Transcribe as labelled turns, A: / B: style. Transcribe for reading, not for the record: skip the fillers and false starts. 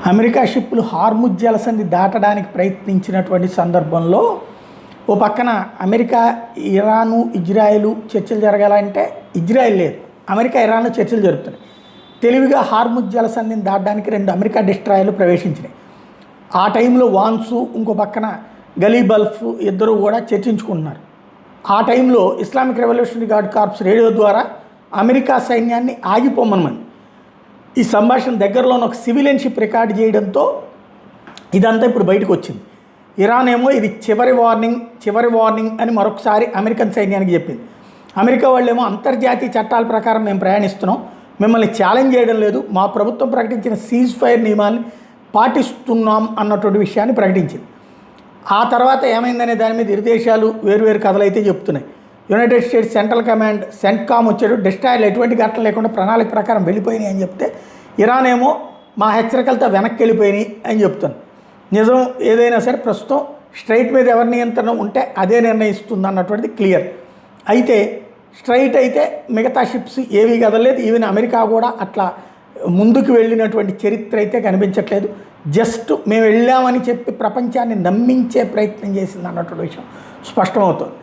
A: America షిప్పులు Hormuz జలసంధి దాటడానికి ప్రయత్నించినటువంటి సందర్భంలో ఓ పక్కన అమెరికా, ఇరాను, ఇజ్రాయెలు చర్చలు జరగాలంటే ఇజ్రాయెల్ లేదు, అమెరికా ఇరాన్లో చర్చలు జరుగుతున్నాయి. తెలివిగా హార్ముజ్ జలసంధిని దాటడానికి 2 అమెరికా డిస్ట్రాయర్లు ప్రవేశించినాయి. ఆ టైంలో వాన్సు, ఇంకో పక్కన గలీబల్ఫ్ ఇద్దరు కూడా చర్చించుకుంటున్నారు. ఆ టైంలో Islamic Revolutionary Guard Corps radio ద్వారా అమెరికా సైన్యాన్ని ఆగిపోమనమని ఈ సంభాషణ దగ్గరలోని ఒక సివిలియన్ షిప్ రికార్డు చేయడంతో ఇదంతా ఇప్పుడు బయటకు వచ్చింది. ఇరాన్ ఏమో ఇది చివరి వార్నింగ్ అని మరొకసారి అమెరికన్ సైన్యానికి చెప్పింది. అమెరికా వాళ్ళేమో అంతర్జాతీయ చట్టాల ప్రకారం మేము ప్రయాణిస్తున్నాం, మిమ్మల్ని ఛాలెంజ్ చేయడం లేదు, మా ప్రభుత్వం ప్రకటించిన సీజ్ ఫైర్ నియమాల్ని పాటిస్తున్నాం అన్నటువంటి విషయాన్ని ప్రకటించింది. ఆ తర్వాత ఏమైందనే దాని మీద ఇరు దేశాలు వేరువేరు కథలైతే చెప్తున్నాయి. United states central command CENTCOM వచ్చాడు, డిస్ట్రాయర్లు ఎటువంటి ఘటన లేకుండా ప్రణాళిక ప్రకారం వెళ్ళిపోయినాయి అని చెప్తే, ఇరాన్ ఏమో మా హెచ్చరికలతో వెనక్కి వెళ్ళిపోయినాయి అని చెప్తుంది. నిజం ఏదైనా సరే ప్రస్తుతం స్ట్రైట్ మీద ఎవరి నియంత్రణ ఉంటే అదే నిర్ణయిస్తుంది అన్నటువంటిది క్లియర్. అయితే స్ట్రైట్ అయితే మిగతా షిప్స్ ఏవీ కదలేదు. ఈవెన్ అమెరికా కూడా అట్లా ముందుకు వెళ్ళినటువంటి చరిత్ర అయితే కనిపించట్లేదు. జస్ట్ మేము వెళ్ళామని చెప్పి ప్రపంచాన్ని నమ్మించే ప్రయత్నం చేసింది అన్నటువంటి విషయం స్పష్టమవుతుంది.